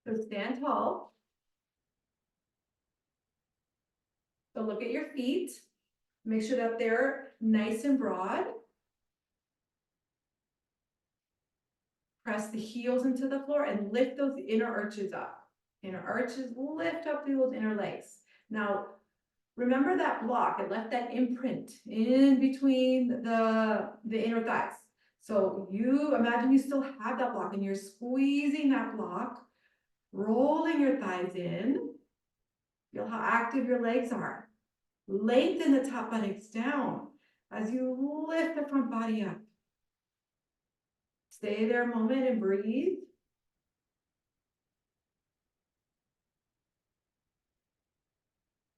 So stand tall. So look at your feet. Make sure that they're nice and broad. Press the heels into the floor and lift those inner arches up. Inner arches, lift up those inner legs. Now, remember that block, it left that imprint in between the inner thighs. So you imagine you still have that block and you're squeezing that block, rolling your thighs in. Feel how active your legs are. Lengthen the top buttocks down as you lift the front body up. Stay there a moment and breathe.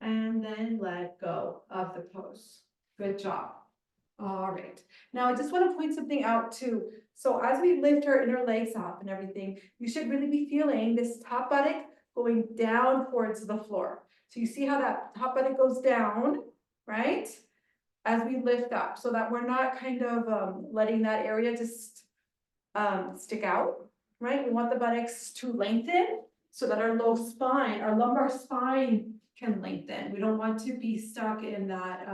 And then let go of the pose. Good job. All right. Now I just want to point something out too. So as we lift our inner legs up and everything, you should really be feeling this top buttock going down towards the floor. So you see how that top buttock goes down, right? As we lift up, so that we're not kind of letting that area just stick out, right? We want the buttocks to lengthen so that our low spine, our lumbar spine can lengthen. We don't want to be stuck in that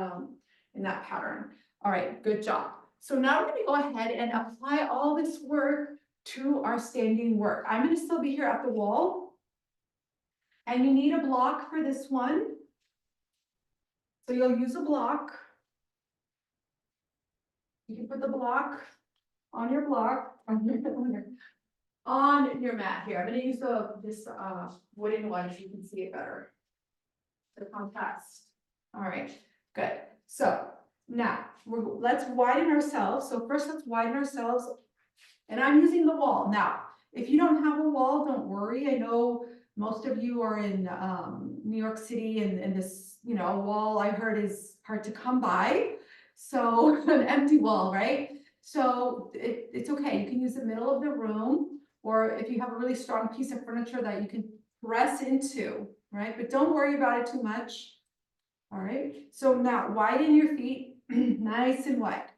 pattern. All right, good job. So now we're gonna go ahead and apply all this work to our standing work. I'm gonna still be here at the wall. And you need a block for this one. So you'll use a block. You can put the block on your block, on your mat here. I'm gonna use this wooden one so you can see it better. The contrast. All right, good. So now let's widen ourselves. So first let's widen ourselves. And I'm using the wall. Now, if you don't have a wall, don't worry. I know most of you are in New York City and this, you know, wall I heard is hard to come by. So an empty wall, right? So it's okay. You can use the middle of the room, or if you have a really strong piece of furniture that you can press into, right? But don't worry about it too much. All right. So now widen your feet, nice and wide.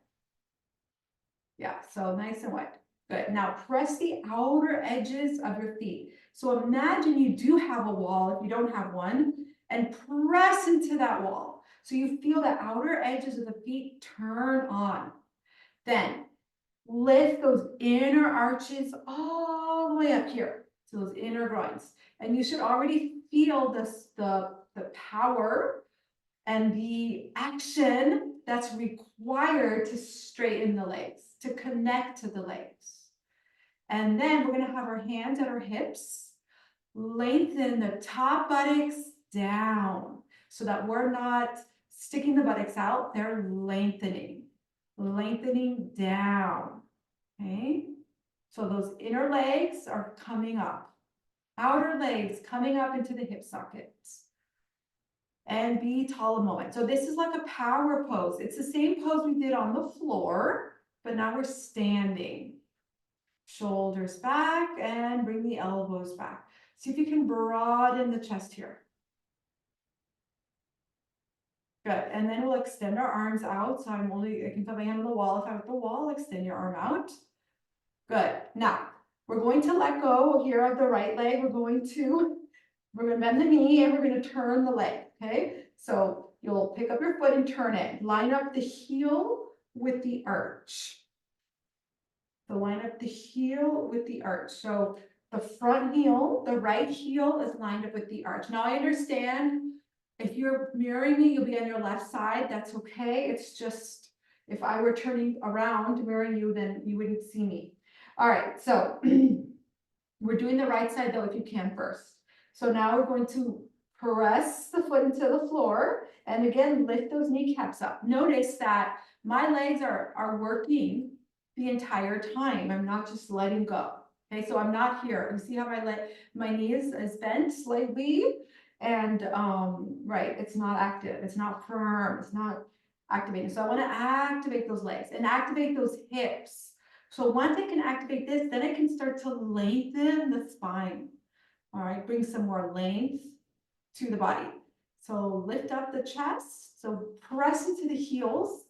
Yeah, so nice and wide. Good. Now press the outer edges of your feet. So imagine you do have a wall if you don't have one, and press into that wall. So you feel the outer edges of the feet turn on. Then lift those inner arches all the way up here to those inner groins. And you should already feel the power and the action that's required to straighten the legs, to connect to the legs. And then we're gonna have our hands at our hips, lengthen the top buttocks down so that we're not sticking the buttocks out, they're lengthening down, okay? So those inner legs are coming up, outer legs coming up into the hip sockets. And be tall a moment. So this is like a power pose. It's the same pose we did on the floor, but now we're standing. Shoulders back and bring the elbows back. See if you can broaden the chest here. Good, and then we'll extend our arms out. So I can put my hand on the wall. If I'm at the wall, extend your arm out. Good, now we're going to let go here of the right leg. We're gonna bend the knee and we're gonna turn the leg, okay? So you'll pick up your foot and turn it. Line up the heel with the arch. So line up the heel with the arch. So the front heel, the right heel is lined up with the arch. Now I understand if you're mirroring me, you'll be on your left side. That's okay. It's just, if I were turning around mirroring you, then you wouldn't see me. All right, so we're doing the right side though, if you can first. So now we're going to press the foot into the floor and again, lift those kneecaps up. Notice that my legs are working the entire time. I'm not just letting go. Okay, so I'm not here. You see how my knee is bent slightly and right, it's not active. It's not firm. It's not activating. So I want to activate those legs and activate those hips. So once I can activate this, then I can start to lengthen the spine. All right, bring some more length to the body. So lift up the chest. So press into the heels.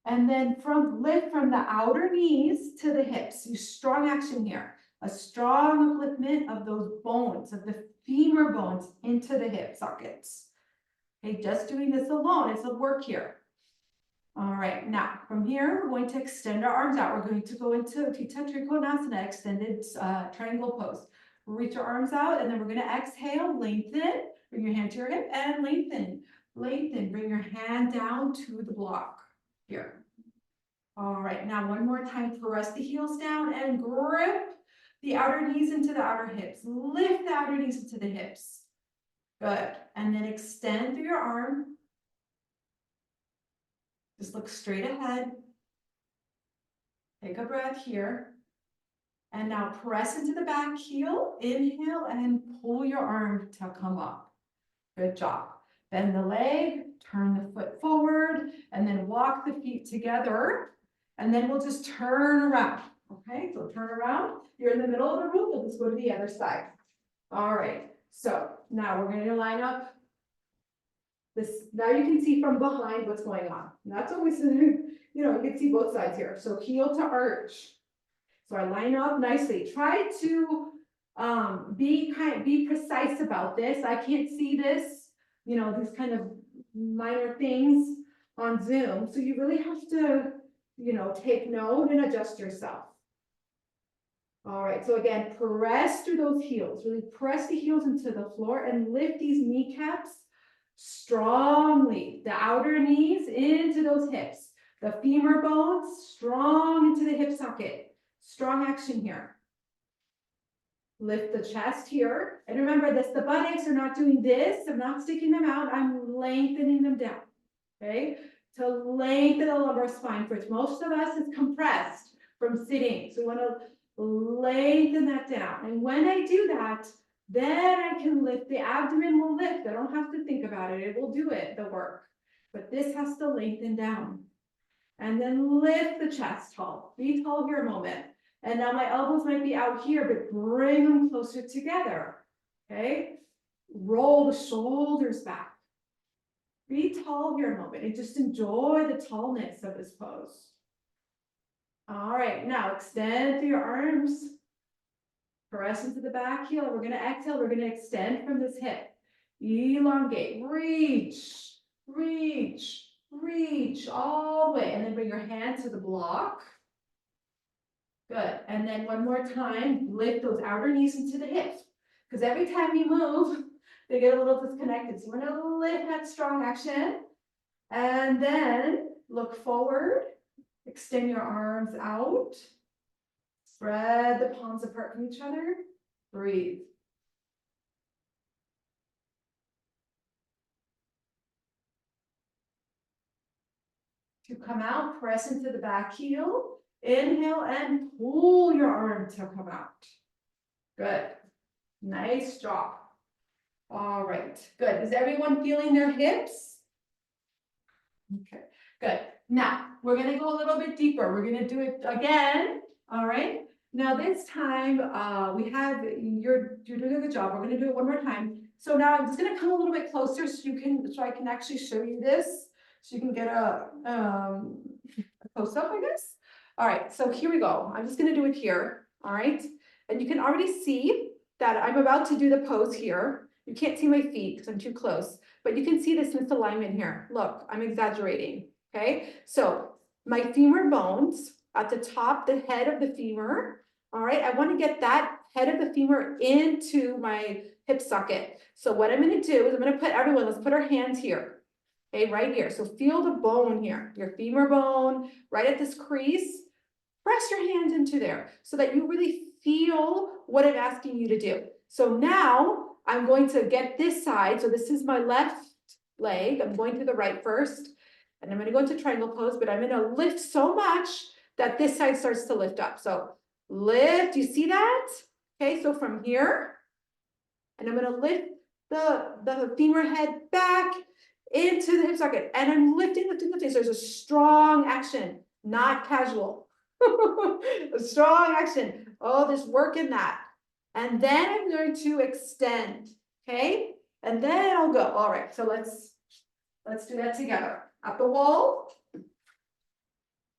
And then lift from the outer knees to the hips. Use strong action here. a strong upliftment of those bones, of the femur bones into the hip sockets. Okay, just doing this alone is a work here. All right, now from here, we're going to extend our arms out. We're going to go into Utthita Trikonasana, extended triangle pose. Reach your arms out, and then we're gonna exhale, lengthen, bring your hand to your hip, and lengthen. Lengthen, bring your hand down to the block here. All right, now one more time, press the heels down and grip the outer knees into the outer hips. Lift the outer knees into the hips. Good, and then extend through your arm. Just look straight ahead. Take a breath here. And now press into the back heel. Inhale and pull your arm to come up. Good job. Bend the leg, turn the foot forward, and then walk the feet together. And then we'll just turn around. Okay, so turn around. You're in the middle of the room. We'll just go to the other side. All right. So now we're going to line up this. Now you can see from behind what's going on. And that's always, you can see both sides here. So heel to arch. So I line up nicely. Try to be precise about this. I can't see this, these kind of minor things on Zoom. So you really have to, take note and adjust yourself. All right, so again, press through those heels, really press the heels into the floor and lift these kneecaps strongly. The outer knees into those hips, the femur bones strong into the hip socket. Strong action here. Lift the chest here. And remember this, the buttocks are not doing this. I'm not sticking them out. I'm lengthening them down, okay? To lengthen the lumbar spine, which most of us is compressed from sitting. So we want to lengthen that down. And when I do that, then I can lift, the abdomen will lift. I don't have to think about it. It will do it, the work. But this has to lengthen down. And then lift the chest tall. Be tall here a moment. And now my elbows might be out here, but bring them closer together. Okay? Roll the shoulders back. Be tall here a moment and just enjoy the tallness of this pose. All right, now extend through your arms. Press into the back heel. We're going to exhale. We're going to extend from this hip. Elongate. Reach, reach, reach all the way. And then bring your hand to the block. Good. And then one more time, lift those outer knees into the hips. Because every time you move, they get a little disconnected. So you want to lift that strong action. And then look forward. Extend your arms out. Spread the palms apart from each other. Breathe. To come out, press into the back heel. Inhale and pull your arm to come out. Good. Nice job. All right. Good. Is everyone feeling their hips? Okay. Good. Now, we're going to go a little bit deeper. We're going to do it again. All right. Now, this time, you're doing a good job. We're going to do it one more time. So now I'm just going to come a little bit closer so I can actually show you this. So you can get a close up, I guess. All right, so here we go. I'm just going to do it here. All right. And you can already see that I'm about to do the pose here. You can't see my feet because I'm too close, but you can see this misalignment here. Look, I'm exaggerating. Okay. So my femur bones at the top, the head of the femur. All right. I want to get that head of the femur into my hip socket. So what I'm going to do is I'm going to put let's put our hands here. Okay, right here. So feel the bone here, your femur bone, right at this crease. Press your hands into there so that you really feel what I'm asking you to do. So now I'm going to get this side. So this is my left leg. I'm going to the right first. And I'm going to go into triangle pose, but I'm going to lift so much that this side starts to lift up. So lift, you see that? Okay, so from here, and I'm going to lift the femur head back into the hip socket. And I'm lifting. So there's a strong action, not casual. A strong action. Oh, there's work in that. And then I'm going to extend. Okay. And then I'll go. All right. So let's do that together. Up the wall.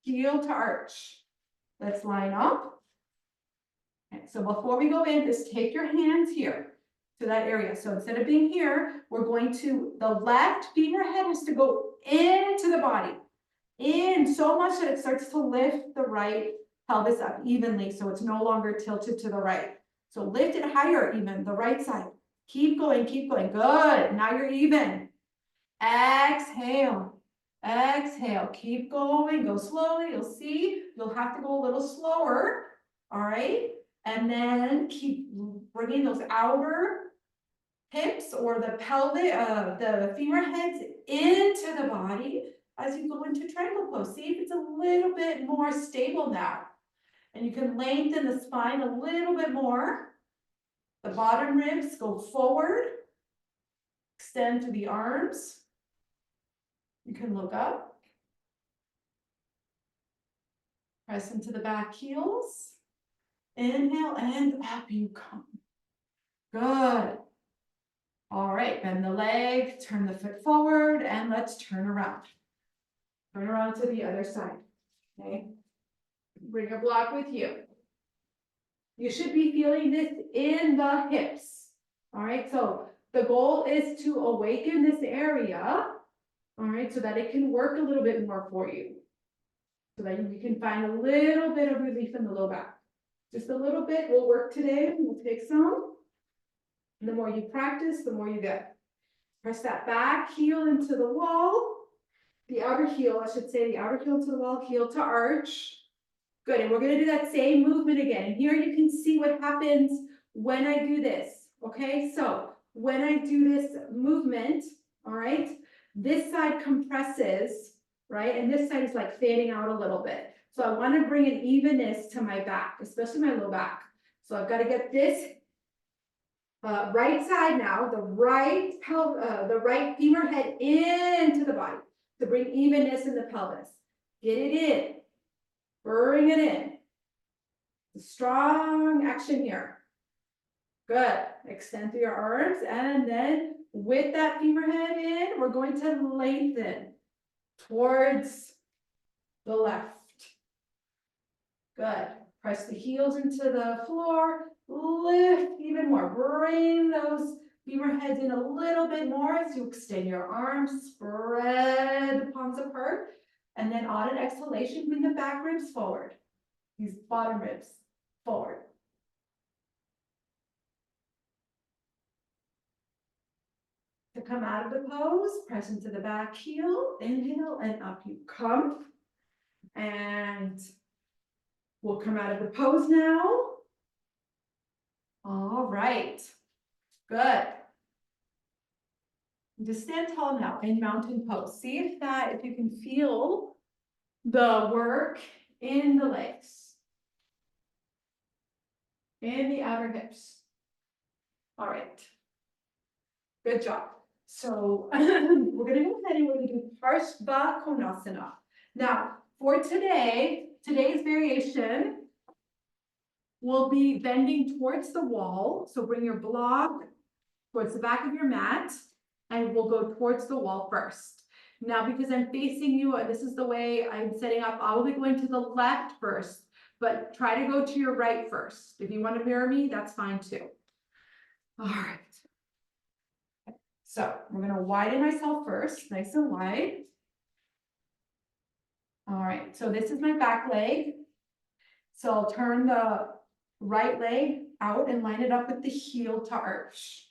Heel to arch. Let's line up. Okay, so before we go in, just take your hands here to that area. So instead of being here, we're going to, the left femur head has to go into the body, in so much that it starts to lift the right pelvis up evenly, so it's no longer tilted to the right. So lift it higher even, the right side. Keep going, good. Now you're even. Exhale, exhale, keep going, go slowly, you'll see, you'll have to go a little slower, all right? And then keep bringing those outer hips or the pelvic, the femur heads into the body as you go into triangle pose. See if it's a little bit more stable now. And you can lengthen the spine a little bit more. The bottom ribs go forward. Extend to the arms. You can look up. Press into the back heels. Inhale and up you come. Good. All right, bend the leg, turn the foot forward, and let's turn around. Turn around to the other side, okay? Bring your block with you. You should be feeling this in the hips, all right? So the goal is to awaken this area, all right, so that it can work a little bit more for you. So that you can find a little bit of relief in the low back. Just a little bit will work today. We'll take some. And the more you practice, the more you get. Press that back heel into the wall. The outer heel, I should say, the outer heel to the wall, heel to arch. Good, and we're gonna do that same movement again. And here you can see what happens when I do this, okay? So when I do this movement, all right, this side compresses, right? And this side is like fanning out a little bit. So I wanna bring an evenness to my back, especially my low back. So I've gotta get this right side now, the right femur head into the body to bring evenness in the pelvis. Get it in, bring it in. Strong action here. Good. Extend through your arms, and then with that femur head in, we're going to lengthen towards the left. Good. Press the heels into the floor, lift even more. Bring those femur heads in a little bit more as you extend your arms, spread the palms apart, and then on an exhalation, bring the back ribs forward. These bottom ribs forward. To come out of the pose, press into the back heel, inhale, and up you come. And we'll come out of the pose now. All right, good. Just stand tall now in mountain pose. See if you can feel the work in the legs, in the outer hips. All right, good job. So we're gonna go ahead and we're gonna do Parshva Konasana. Now, for today's variation will be bending towards the wall. So bring your block towards the back of your mat, and we'll go towards the wall first. Now, because I'm facing you, this is the way I'm setting up, I will be going to the left first, but try to go to your right first. If you want to mirror me, that's fine too. All right. So we're going to widen myself first, nice and wide. All right, so this is my back leg. So I'll turn the right leg out and line it up with the heel to arch.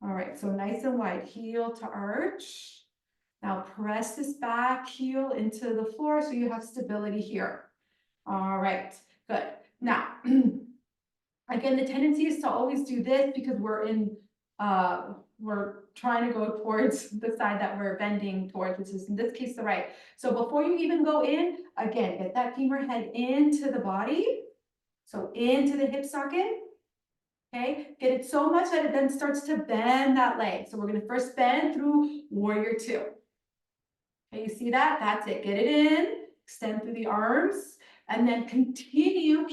All right, so nice and wide, heel to arch. Now press this back heel into the floor so you have stability here. All right, good. Now, again, the tendency is to always do this because we're trying to go towards the side that we're bending towards, which is in this case the right. So before you even go in, again, get that femur head into the body. So into the hip socket. Okay, get it so much that it then starts to bend that leg. So we're going to first bend through warrior two. Okay, you see that? That's it. Get it in, extend through the arms, and then continue.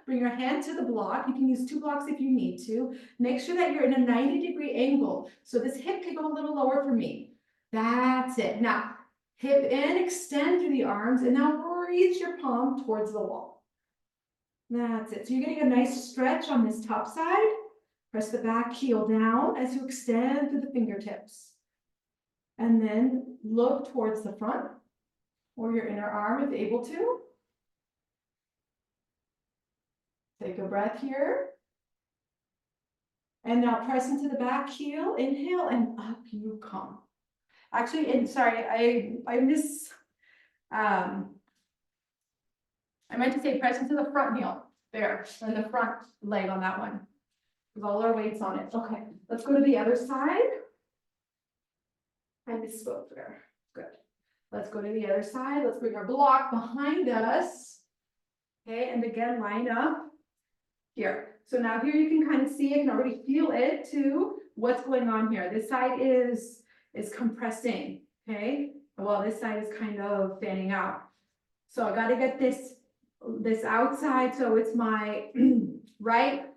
Bring your hand to the block. You can use two blocks if you need to. Make sure that you're in a 90-degree angle. So this hip can go a little lower for me. That's it. Now, hip in, extend through the arms, and now reach your palm towards the wall. That's it. So you're getting a nice stretch on this top side. Press the back heel down as you extend through the fingertips. And then look towards the front or your inner arm if able to. Take a breath here. And now press into the back heel, inhale, and up you come. Actually, and sorry, I meant to say press into the front heel, there, and the front leg on that one. With all our weights on it. Okay, let's go to the other side. I misspoke there, good. Let's go to the other side, let's bring our block behind us. Okay, and again, line up here. So now here you can kind of see, I can already feel it too, what's going on here. This side is compressing, okay? While this side is kind of fanning out. So I got to get this outside, so it's my right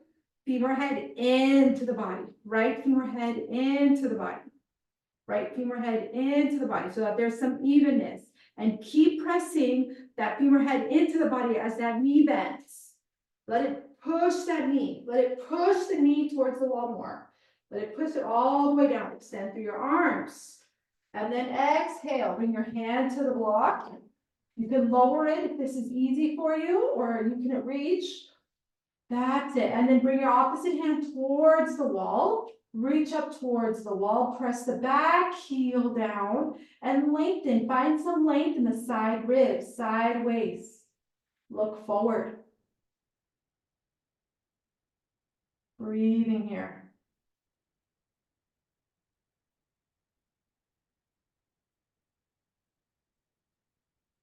femur head into the body, right femur head into the body, right femur head into the body, so that there's some evenness. And keep pressing that femur head into the body as that knee bends. Let it push that knee. Let it push the knee towards the wall more. Let it push it all the way down. Extend through your arms. And then exhale. Bring your hand to the block. You can lower it if this is easy for you, or you can reach. That's it. And then bring your opposite hand towards the wall. Reach up towards the wall. Press the back heel down and lengthen. Find some length in the side ribs, sideways. Look forward. Breathing here.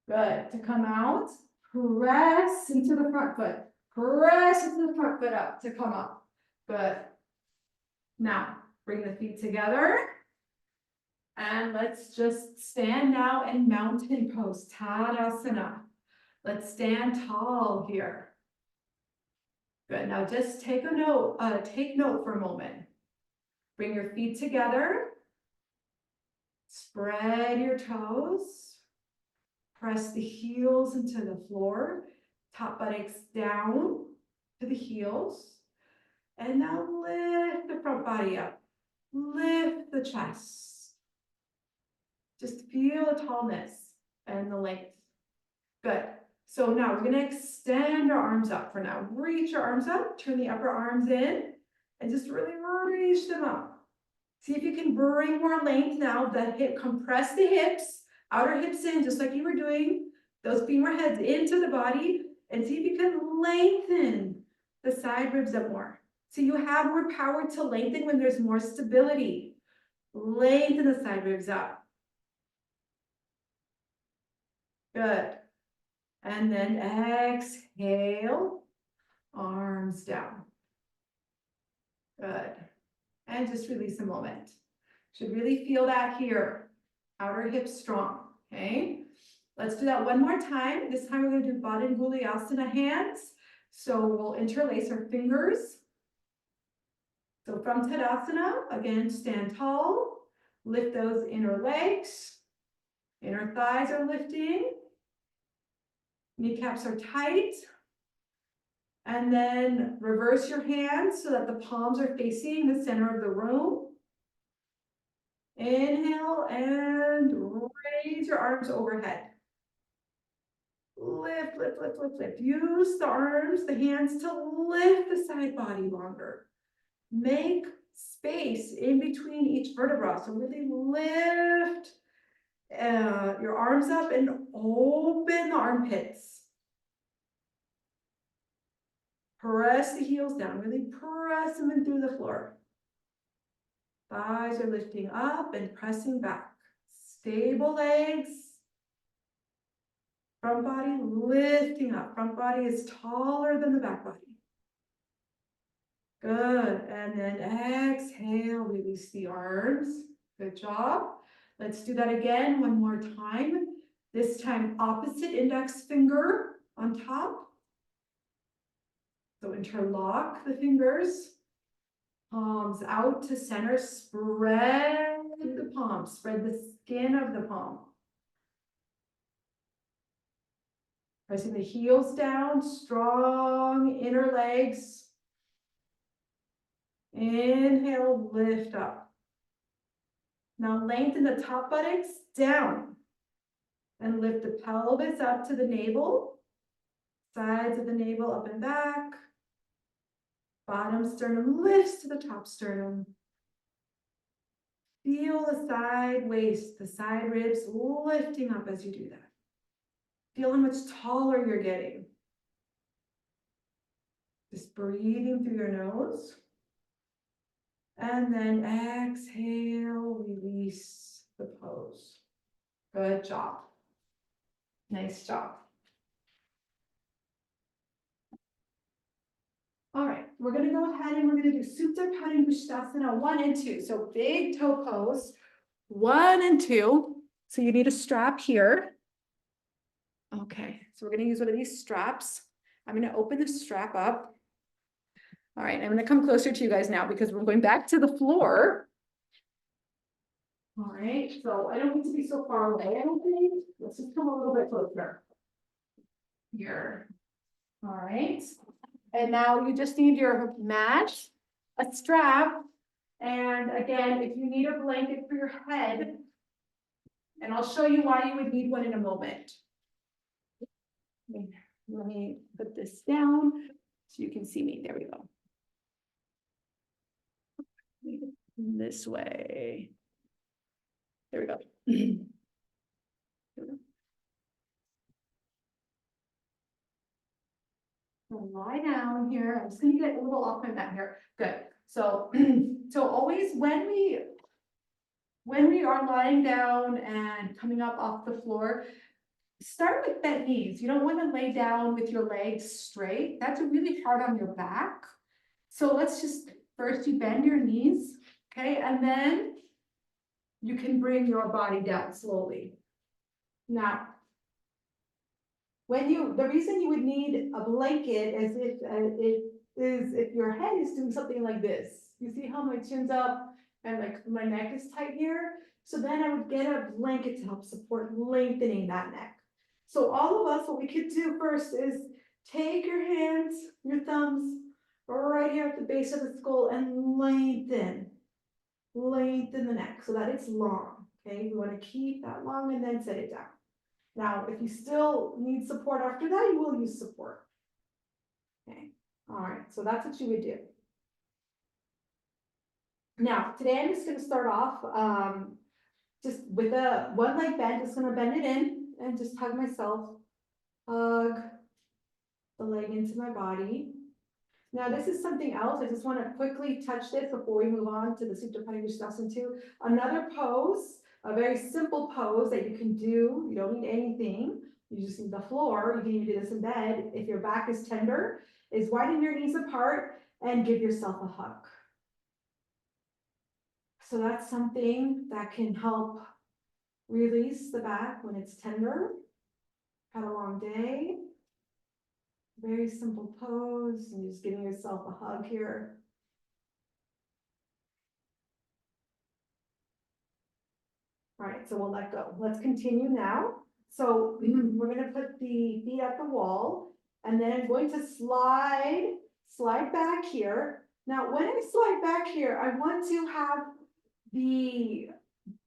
Good. To come out, press into the front foot. Press into the front foot up to come up. Good. Now, bring the feet together. And let's just stand now in mountain pose, Tadasana. Let's stand tall here. Good. Now just take note for a moment. Bring your feet together. Spread your toes. Press the heels into the floor. Top buttocks down to the heels. And now lift the front body up. Lift the chest. Just feel the tallness and the length. Good. So now we're going to extend our arms up for now. Reach your arms up, turn the upper arms in, and just really reach them up. See if you can bring more length now. The hip, compress the hips, outer hips in, just like you were doing. Those femur heads into the body, and see if you can lengthen the side ribs up more. So you have more power to lengthen when there's more stability. Lengthen the side ribs up. Good. And then exhale, arms down. Good. And just release a moment. Should really feel that here. Outer hips strong, okay? Let's do that one more time. This time we're going to do Badanguliasana hands. So we'll interlace our fingers. So from Tadasana, again, stand tall. Lift those inner legs. Inner thighs are lifting. Kneecaps are tight. And then reverse your hands so that the palms are facing the center of the room. Inhale and raise your arms overhead. Lift, lift, lift, lift, lift. Use the arms, the hands to lift the side body longer. Make space in between each vertebra. So really lift your arms up and open the armpits. Press the heels down, really press them in through the floor. Thighs are lifting up and pressing back. Stable legs. Front body lifting up. Front body is taller than the back body. Good. And then exhale, release the arms. Good job. Let's do that again one more time. This time, opposite index finger on top. So interlock the fingers, palms out to center, spread the palms, spread the skin of the palm. Pressing the heels down, strong inner legs. Inhale, lift up. Now lengthen the top buttocks down and lift the pelvis up to the navel. Sides of the navel up and back. Bottom sternum lifts to the top sternum. Feel the side waist, the side ribs lifting up as you do that. Feel how much taller you're getting. Just breathing through your nose. And then exhale, release the pose. Good job. Nice job. All right, we're gonna go ahead and we're gonna do Supine Bushtasana 1 and 2. So big toe pose, 1 and 2. So you need a strap here. Okay, so we're gonna use one of these straps. I'm gonna open the strap up. All right, I'm gonna come closer to you guys now because we're going back to the floor. All right, so I don't need to be so far away, I don't think. Let's just come a little bit closer. Here. All right. And now you just need your mat, a strap, and again, if you need a blanket for your head, and I'll show you why you would need one in a moment. Let me put this down so you can see me. There we go. This way. There we go. There we go. Lie down here. I'm just gonna get a little off my mat here. Good. So, so always when we are lying down and coming up off the floor, start with bent knees. You don't want to lay down with your legs straight. That's really hard on your back. So let's just first you bend your knees, okay, and then you can bring your body down slowly. Now, the reason you would need a blanket is if your head is doing something like this. You see how my chin's up and like my neck is tight here? So then I would get a blanket to help support lengthening that neck. So all of us, what we could do first is take your hands, your thumbs, right here at the base of the skull and lengthen the neck so that it's long, okay? We want to keep that long and then set it down. Now, if you still need support after that, you will use support. Okay, all right, so that's what you would do. Now, today I'm just gonna start off just with a one leg bend, just gonna bend it in and just hug myself, hug the leg into my body. Now, this is something else. I just wanna quickly touch this before we move on to the Supine Bushtasana 2. Another pose, a very simple pose that you can do. You don't need anything. You just need the floor. You can even do this in bed. If your back is tender, is widen your knees apart and give yourself a hug. So that's something that can help release the back when it's tender. Had a long day. Very simple pose, and just giving yourself a hug here. All right, so we'll let go. Let's continue now. So we're gonna put the feet at the wall, and then I'm going to slide back here. Now, when I slide back here, I want to have the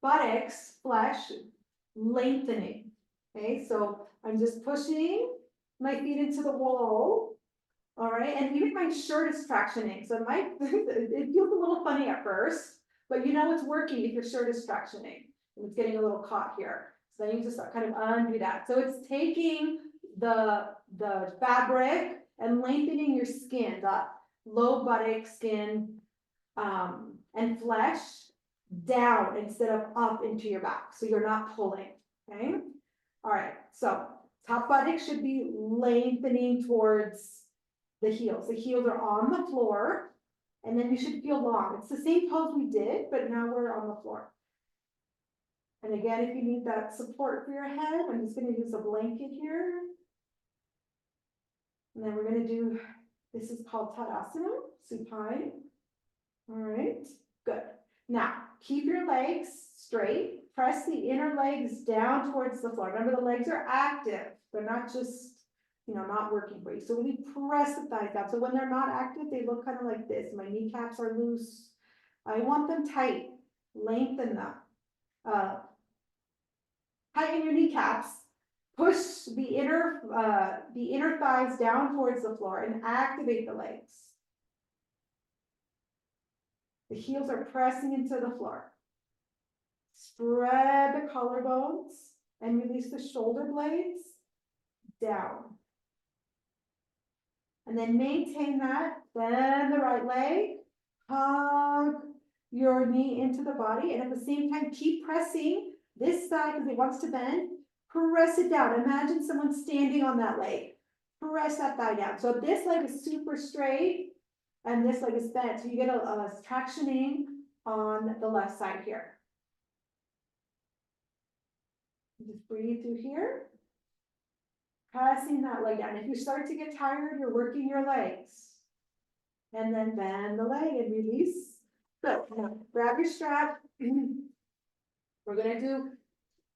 buttocks flesh lengthening. Okay, so I'm just pushing my feet into the wall. All right, and even my shirt is tractioning. So it feels a little funny at first, but you know it's working if your shirt is tractioning. It's getting a little caught here. So then you just kind of undo that. So it's taking the fabric and lengthening your skin, the low buttock skin and flesh down instead of up into your back. So you're not pulling, okay? All right, so top buttock should be lengthening towards the heels. The heels are on the floor, and then you should feel long. It's the same pose we did, but now we're on the floor. And again, if you need that support for your head, I'm just going to use a blanket here. And then we're going to do, this is called Tadasana, supine. All right, good. Now, keep your legs straight. Press the inner legs down towards the floor. Remember, the legs are active. They're not just not working for you. So we press the thighs out. So when they're not active, they look kind of like this. My kneecaps are loose. I want them tight, lengthen them. Tighten your kneecaps, push the inner thighs down towards the floor and activate the legs. The heels are pressing into the floor. Spread the collarbones and release the shoulder blades down. And then maintain that, bend the right leg, hug your knee into the body, and at the same time, keep pressing this side because it wants to bend. Press it down. Imagine someone standing on that leg. Press that thigh down. So this leg is super straight and this leg is bent. So you get a tractioning on the left side here. Just breathe through here. Pressing that leg down. If you start to get tired, you're working your legs. And then bend the leg and release. So now grab your strap. We're gonna do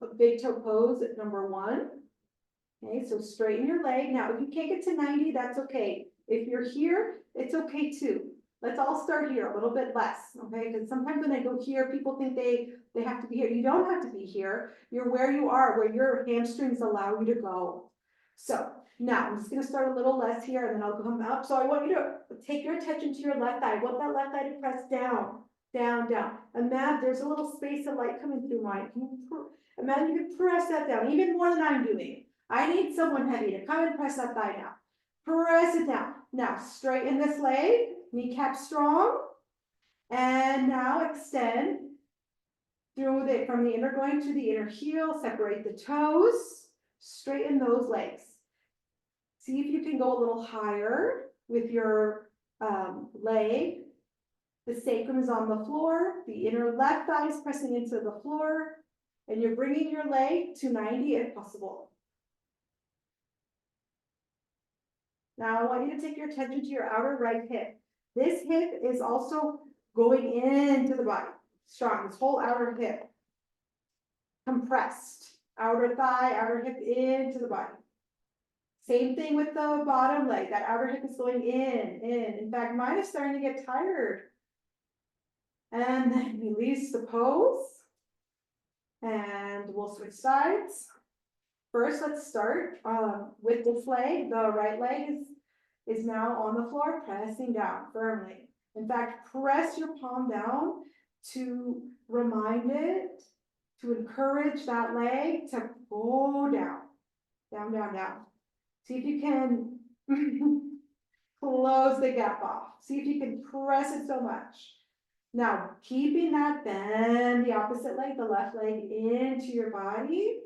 a big toe pose at number 1. Okay, so straighten your leg. Now, if you can't get to 90, that's okay. If you're here, it's okay too. Let's all start here, a little bit less, okay? Because sometimes when they go here, people think they have to be here. You don't have to be here. You're where you are, where your hamstrings allow you to go. So now I'm just gonna start a little less here and then I'll come up. So I want you to take your attention to your left thigh. I want that left thigh to press down, down, down. Imagine there's a little space of light coming through mine. Imagine you can press that down, even more than I'm doing. I need someone heavy to come and press that thigh down. Press it down. Now straighten this leg, kneecap strong. And now extend through from the inner groin to the inner heel, separate the toes, straighten those legs. See if you can go a little higher with your leg. The sacrum is on the floor, the inner left thigh is pressing into the floor, and you're bringing your leg to 90 if possible. Now I want you to take your attention to your outer right hip. This hip is also going into the body. Strong, this whole outer hip. Compressed. Outer thigh, outer hip into the body. Same thing with the bottom leg. That outer hip is going in. In fact, mine is starting to get tired. And then release the pose. And we'll switch sides. First, let's start with this leg. The right leg is now on the floor, pressing down firmly. In fact, press your palm down to remind it, to encourage that leg to go down, down, down, down. See if you can close the gap off. See if you can press it so much. Now, keeping that, bend the opposite leg, the left leg into your body.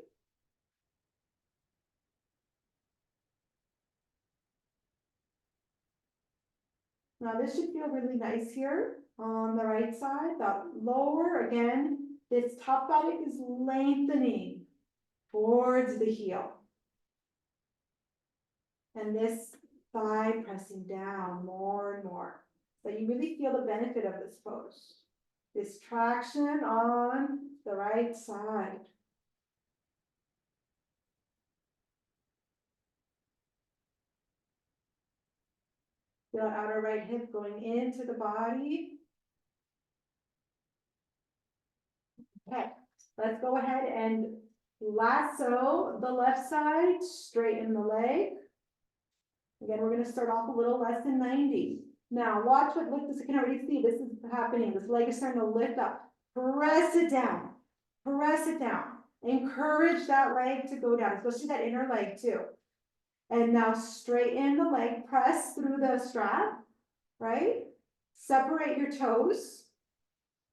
Now this should feel really nice here on the right side. The lower, again, this top buttock is lengthening towards the heel. And this thigh pressing down more and more. So you really feel the benefit of this pose. This traction on the right side. Feel outer right hip going into the body. Okay, let's go ahead and lasso the left side, straighten the leg. Again, we're going to start off a little less than 90. Now, watch what lift this. I can already see this is happening. This leg is starting to lift up. Press it down. Press it down. Encourage that leg to go down, especially that inner leg too. And now straighten the leg, press through the strap, right? Separate your toes.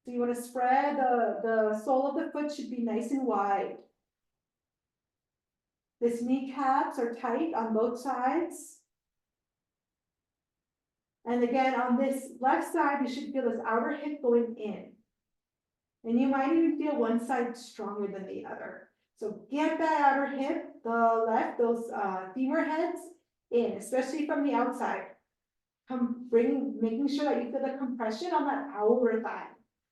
So you want to spread the sole of the foot should be nice and wide. This kneecaps are tight on both sides. And again, on this left side, you should feel this outer hip going in. And you might even feel one side stronger than the other. So get that outer hip, the left, those femur heads in, especially from the outside. Making sure that you feel the compression on that outer thigh.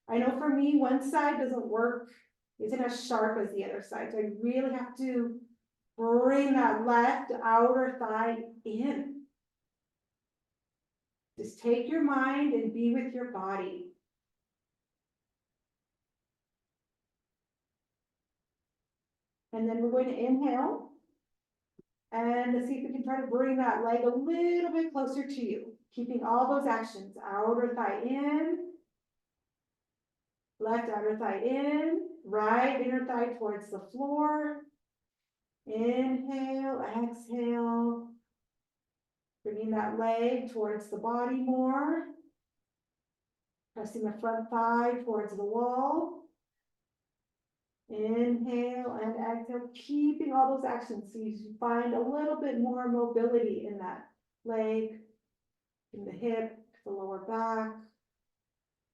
I know for me, one side doesn't work, isn't as sharp as the other side. So I really have to Bring that left outer thigh in. Just take your mind and be with your body. And then we're going to inhale. And let's see if we can try to bring that leg a little bit closer to you. Keeping all those actions. Outer thigh in. Left outer thigh in. Right inner thigh towards the floor. Inhale, exhale. Bringing that leg towards the body more. Pressing the front thigh towards the wall. Inhale and exhale, keeping all those actions so you find a little bit more mobility in that leg, in the hip, the lower back.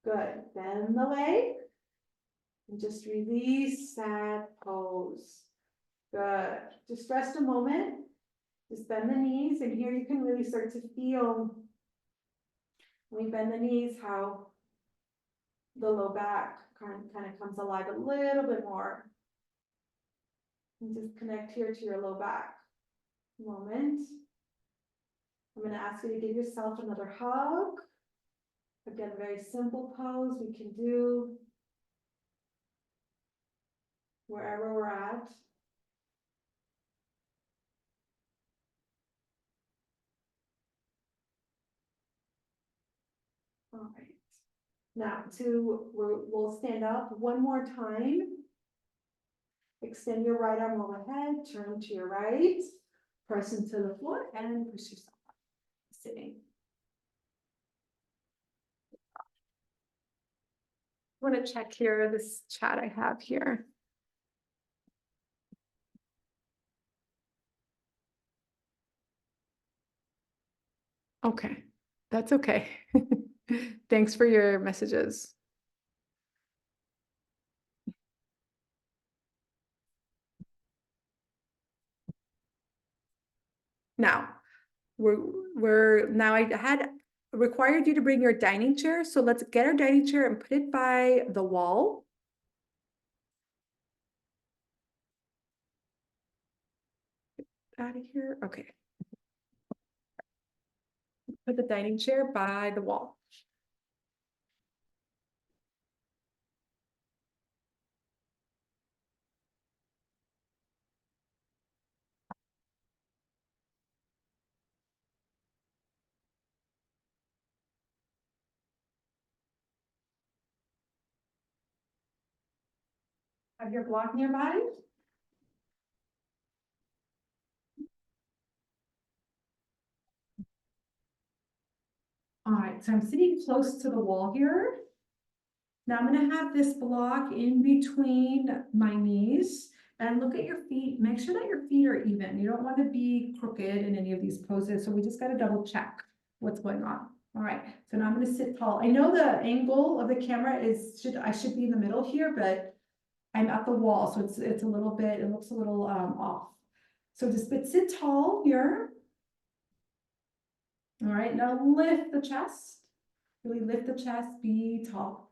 Good. Bend the leg and just release that pose. Good. Just rest a moment. Just bend the knees, and here you can really start to feel when we bend the knees how the low back kind of comes alive a little bit more. And just connect here to your low back. Moment. I'm going to ask you to give yourself another hug. Again, very simple pose we can do wherever we're at. All right. Now we'll stand up one more time. Extend your right arm overhead, turn to your right, press into the floor, and push yourself up. Sitting. I want to check here this chat I have here. Okay, that's okay. Thanks for your messages. Now, now I had required you to bring your dining chair, so let's get our dining chair and put it by the wall. Out of here, okay. Put the dining chair by the wall. Have your block nearby? All right, so I'm sitting close to the wall here. Now I'm gonna have this block in between my knees, and look at your feet. Make sure that your feet are even. You don't want to be crooked in any of these poses, so we just got to double check what's going on. All right, so now I'm gonna sit tall. I know the angle of the camera I should be in the middle here, but I'm at the wall, so it's a little bit, it looks a little off. So just sit tall here. All right, now lift the chest. Really lift the chest, be tall.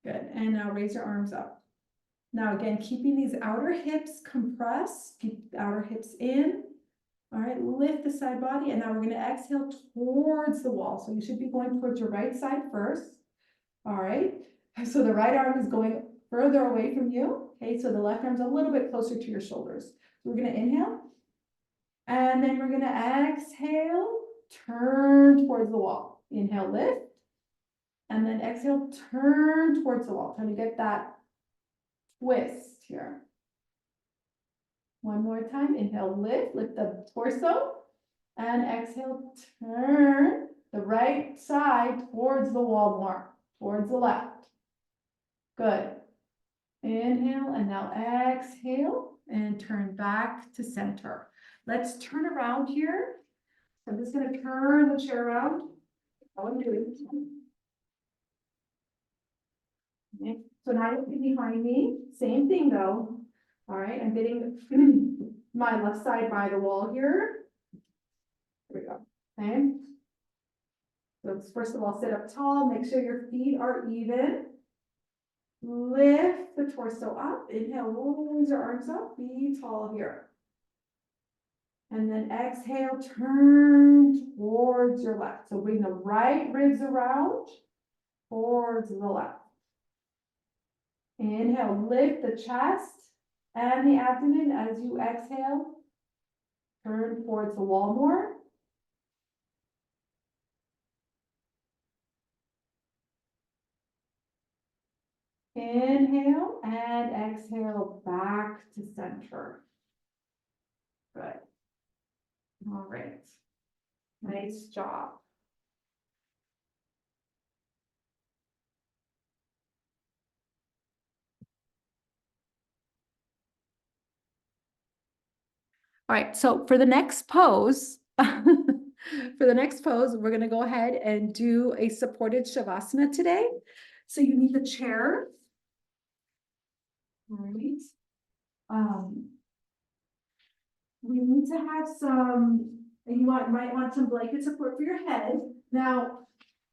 Good, and now raise your arms up. Now again, keeping these outer hips compressed, keep the outer hips in. All right, lift the side body, and now we're gonna exhale towards the wall. So you should be going towards your right side first. All right, so the right arm is going further away from you. Okay, so the left arm's a little bit closer to your shoulders. So we're gonna inhale, and then we're gonna exhale, turn towards the wall. Inhale, lift, and then exhale, turn towards the wall. Trying to get that twist here. One more time, inhale, lift the torso, and exhale, turn the right side towards the wall more, towards the left. Good. Inhale, and now exhale, and turn back to center. Let's turn around here. I'm just gonna turn the chair around. Okay. So now look behind me, same thing though. All right, I'm getting my left side by the wall here. There we go, okay. So first of all, sit up tall, make sure your feet are even. Lift the torso up, inhale, raise your arms up, be tall here. And then exhale, turn towards your left. So bring the right ribs around towards the left. Inhale, lift the chest and the abdomen as you exhale. Turn towards the wall more. Inhale and exhale back to center. Good. All right. Nice job. All right, so for the next pose, we're gonna go ahead and do a supported Shavasana today. So you need the chair. All right. We need to have might want some blanket support for your head. Now,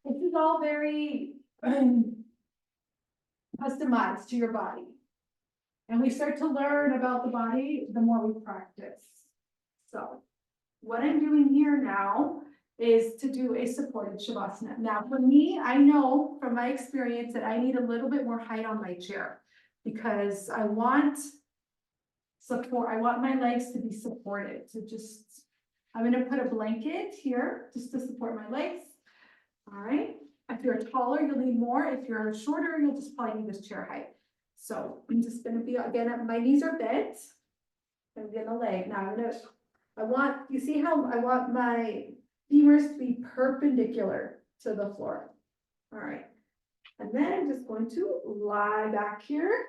this is all very customized to your body. And we start to learn about the body the more we practice. So what I'm doing here now is to do a supported Shavasana. Now, for me, I know from my experience that I need a little bit more height on my chair because I want support. I want my legs to be supported. So I'm going to put a blanket here just to support my legs. All right. If you're taller, you'll need more. If you're shorter, you'll just probably need this chair height. So I'm just going to be, again, my knees are bent. I'm getting a leg. Now you see how I want my femurs to be perpendicular to the floor. All right. And then I'm just going to lie back here.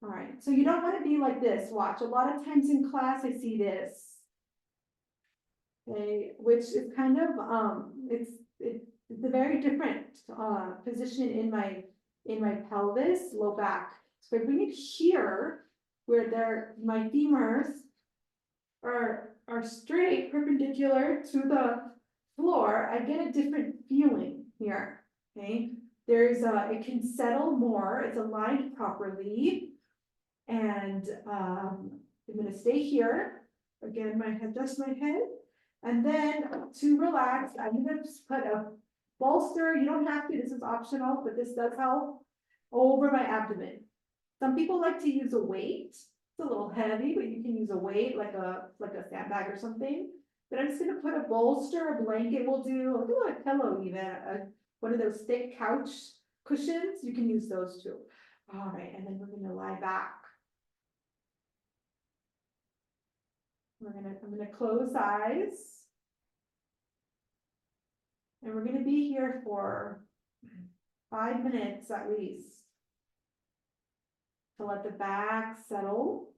All right. So you don't want to be like this. Watch. A lot of times in class, I see this. Okay, which is kind of, it's a very different position in my pelvis, low back. So I bring it here where my femurs are straight perpendicular to the floor. I get a different feeling here. Okay, it can settle more, it's aligned properly. And I'm gonna stay here. Again, adjust my head. And then to relax, I'm gonna just put a bolster. You don't have to, this is optional, but this does help over my abdomen. Some people like to use a weight. It's a little heavy, but you can use a weight like a sandbag or something. But I'm just gonna put a bolster, a blanket will do, I'll do a pillow even, one of those thick couch cushions. You can use those too. All right, and then we're gonna lie back. I'm gonna close eyes. And we're gonna be here for 5 minutes at least. To let the back settle.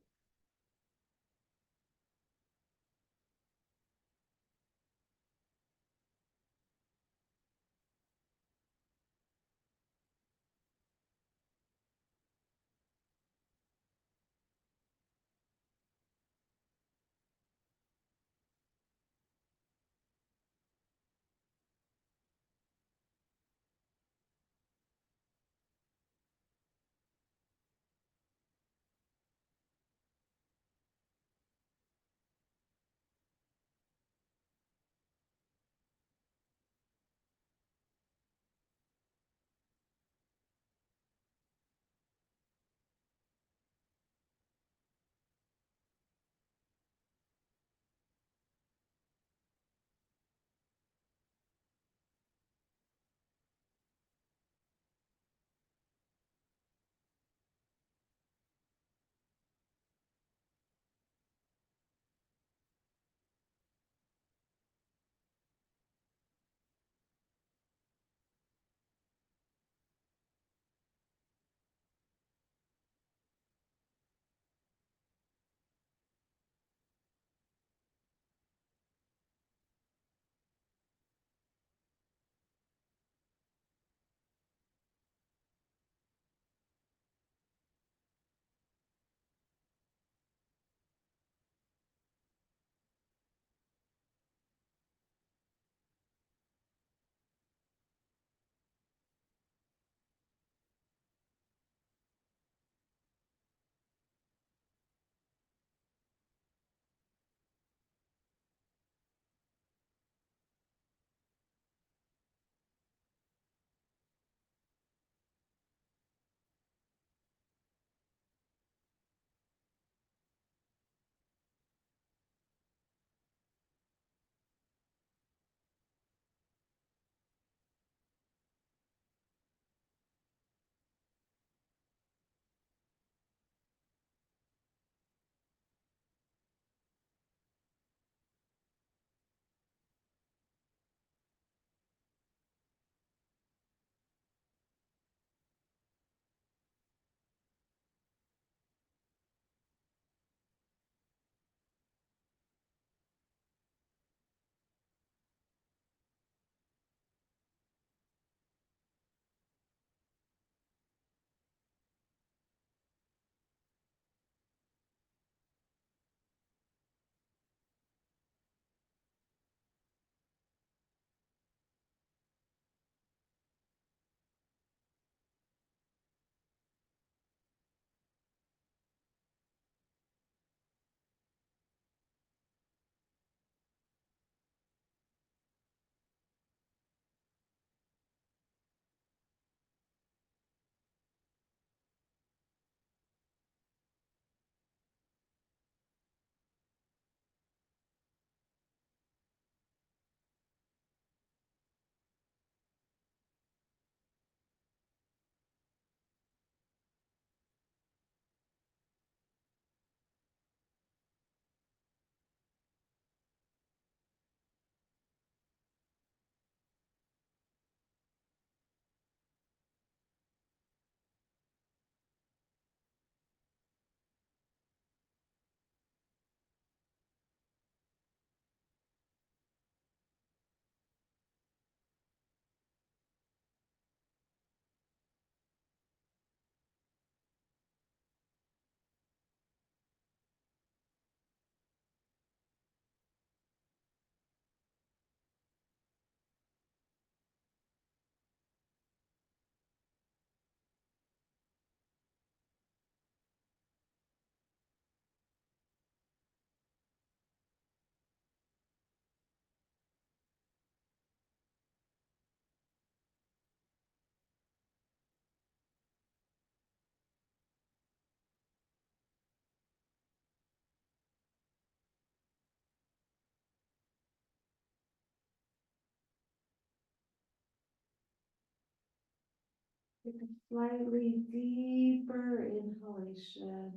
Take a slightly deeper inhalation.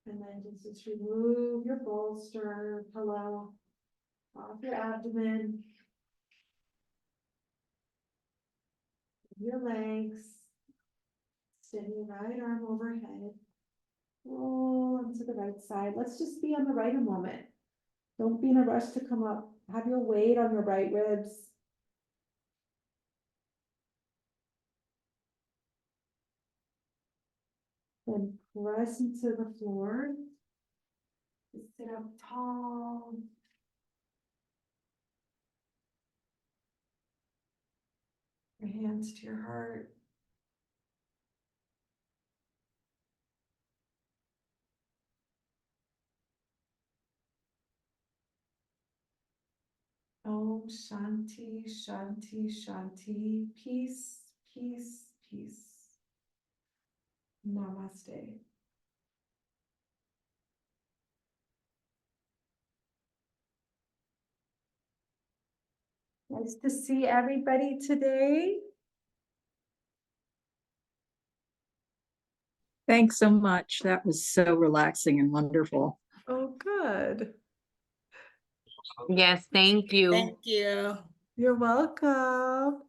And then just remove your bolster, pillow off your abdomen. Your legs. Steady your right arm overhead. Roll onto the right side. Let's just be on the right a moment. Don't be in a rush to come up. Have your weight on your right ribs. Then press into the floor. Just sit up tall. Your hands to your heart. Om Shanti, Shanti, Shanti. Peace, peace, peace. Namaste. Nice to see everybody today. Thanks so much. That was so relaxing and wonderful. Oh, good. Yes, thank you. Thank you. You're welcome.